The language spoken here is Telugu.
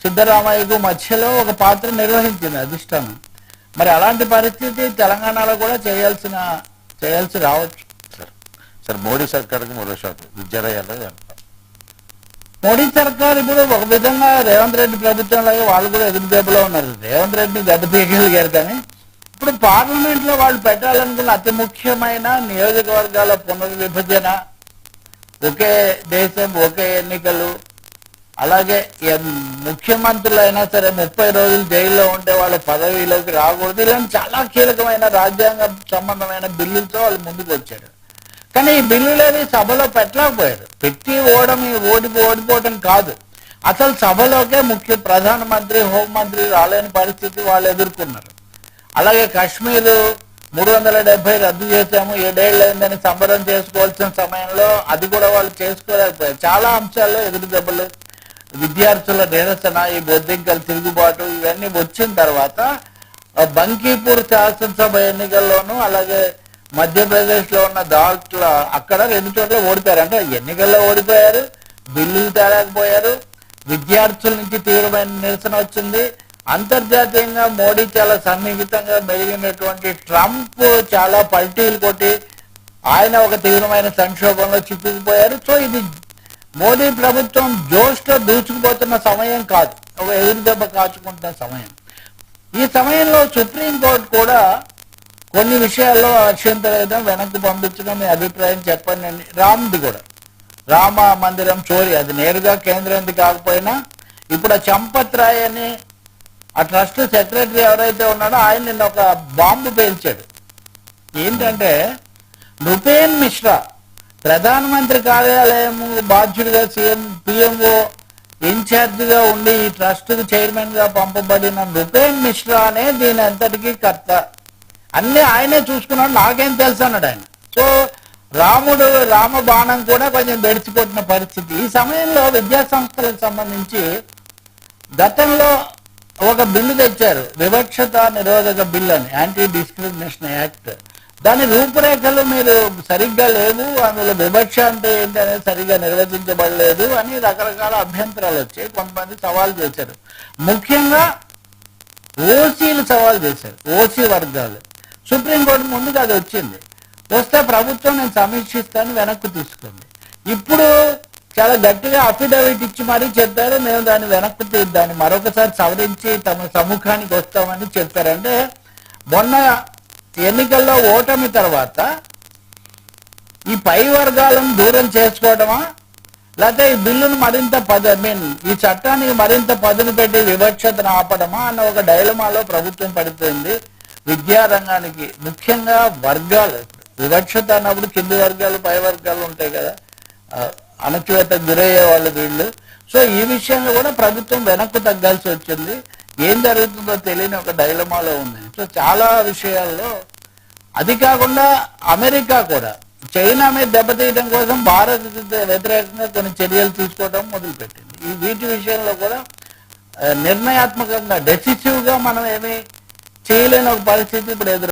సిద్ధరామయ్యకు మధ్యలో ఒక పాత్ర నిర్వహించింది అధిష్టానం. మరి అలాంటి పరిస్థితి తెలంగాణలో కూడా చేయాల్సి రావచ్చు. సార్ మోడీ సర్కార్కి మరో షాక్ విద్యాలయాల్లో. మోడీ సర్కార్ ఇప్పుడు ఒక విధంగా రేవంత్ రెడ్డి ప్రభుత్వంలాగా వాళ్ళు కూడా ఎదురు దెబ్బలో ఉన్నారు. రేవంత్ రెడ్డిని గడ్డ పీకగలిగారు, కానీ ఇప్పుడు పార్లమెంట్ లో వాళ్ళు పెట్టాలనుకున్న అతి ముఖ్యమైన నియోజకవర్గాల పునర్విభజన, ఒకే దేశం ఒకే ఎన్నికలు, అలాగే ముఖ్యమంత్రులు అయినా సరే 30 రోజులు జైల్లో ఉంటే వాళ్ళ పదవిలోకి రాకూడదు, ఇలాంటి చాలా కీలకమైన రాజ్యాంగ సంబంధమైన బిల్లులతో వాళ్ళు ముందుకు వచ్చారు. కానీ ఈ బిల్లులేవి సభలో పెట్టలేకపోయారు. పెట్టి ఓడిపోవడం కాదు, అసలు సభలోకే ప్రధానమంత్రి హోంమంత్రి రాలేని పరిస్థితి వాళ్ళు ఎదుర్కొన్నారు. అలాగే కాశ్మీర్ 370 రద్దు చేశాము, 7 ఏళ్ళు అయిందని సంబరం చేసుకోవాల్సిన సమయంలో అది కూడా వాళ్ళు చేసుకోలేకపోయారు. చాలా అంశాల్లో ఎదురు దెబ్బలు, విద్యార్థుల నిరసన, ఈ బొద్దింకల తిరుగుబాటు ఇవన్నీ వచ్చిన తర్వాత బంకీపూర్ శాసనసభ ఎన్నికల్లోనూ అలాగే మధ్యప్రదేశ్ లో ఉన్న దాంట్లో అక్కడ 2 చోట్ల ఓడిపోయారు. అంటే ఎన్నికల్లో ఓడిపోయారు, బిల్లులు తేలేకపోయారు, విద్యార్థుల నుంచి తీవ్రమైన నిరసన వచ్చింది. అంతర్జాతీయంగా మోడీ చాలా సన్నిహితంగా మెలిగినటువంటి ట్రంప్ చాలా పల్టీలు కొట్టి ఆయన ఒక తీవ్రమైన సంక్షోభంలో చిక్కుకుపోయారు. సో ఇది మోడీ ప్రభుత్వం జోష్లో దూచుకుపోతున్న సమయం కాదు, ఒక ఎదురు దెబ్బ కాచుకుంటున్న సమయం. ఈ సమయంలో సుప్రీంకోర్టు కూడా కొన్ని విషయాల్లో అక్షంతరం వెనక్కి పంపించడం మీ అభిప్రాయం చెప్పండి. రామ్ది కూడా రామ మందిరం చోరీ, అది నేరుగా కేంద్రానికి కాకపోయినా ఇప్పుడు ఆ చంపత్ రాయ్ అని ఆ ట్రస్ట్ సెక్రటరీ ఎవరైతే ఉన్నాడో ఆయన నిన్న ఒక బాంబు పేల్చాడు. ఏంటంటే నృపేన్ మిశ్రా ప్రధానమంత్రి కార్యాలయం బాధ్యుడిగా పిఎంఓ ఇన్ఛార్జిగా ఉండి ఈ ట్రస్ట్ చైర్మన్ గా పంపబడిన నృపేన్ మిశ్రా అనే దీని అంతటికీ కర్త, అన్ని ఆయనే చూసుకున్నాడు, నాకేం తెలుసు అన్నాడు ఆయన. సో రామ బాణం కూడా కొంచెం బెడిచిపోతున్న పరిస్థితి. ఈ సమయంలో విద్యా సంస్థలకు సంబంధించి గతంలో ఒక బిల్లు తెచ్చారు, వివక్షత నిరోధక బిల్లు అని, యాంటీ డిస్క్రిమినేషన్ యాక్ట్. దాని రూపురేఖలు మీరు సరిగ్గా లేవు, అందులో వివక్ష అంటే ఏంటి అనేది సరిగ్గా నిర్వచించబడలేదు అని రకరకాల అభ్యంతరాలు వచ్చాయి. కొంతమంది సవాల్ చేశారు, ముఖ్యంగా ఓసీలు సవాల్ చేశారు, ఓసీ వర్గాలు. సుప్రీంకోర్టు ముందుకు అది వచ్చింది, వస్తే ప్రభుత్వం నేను సమీక్షిస్తాను వెనక్కి తీసుకుంది. ఇప్పుడు చాలా గట్టిగా అఫిడవిట్ ఇచ్చి మరీ చెప్పారు, మేము దాన్ని వెనక్కి దాన్ని మరొకసారి సవరించి తమ సముఖానికి వస్తామని చెప్పారంటే మొన్న ఎన్నికల్లో ఓటమి తర్వాత ఈ పై వర్గాలను దూరం చేసుకోవడమా, లేకపోతే ఈ బిల్లును మరింత ఈ చట్టానికి మరింత పదును పెట్టి వివక్షతను ఆపడమా అన్న ఒక డైలమాలో ప్రభుత్వం పడిపోయింది. విద్యారంగానికి ముఖ్యంగా వర్గాలు, వివక్షత అన్నప్పుడు కింది వర్గాలు పై వర్గాలు ఉంటాయి కదా, అణచివేతకు గురయ్యే వాళ్ళు వీళ్ళు. సో ఈ విషయంలో కూడా ప్రభుత్వం వెనక్కు తగ్గాల్సి వచ్చింది. ఏం జరుగుతుందో తెలియని ఒక డైలమాలో ఉంది. సో చాలా విషయాల్లో, అది కాకుండా అమెరికా కూడా చైనా మీద దెబ్బతీయడం కోసం భారత్ వ్యతిరేకంగా కొన్ని చర్యలు తీసుకోవడం మొదలుపెట్టింది. వీటి విషయంలో కూడా నిర్ణయాత్మకంగా డెసిసివ్ గా మనం ఏమీ చేయలేని ఒక పరిస్థితి ఇప్పుడు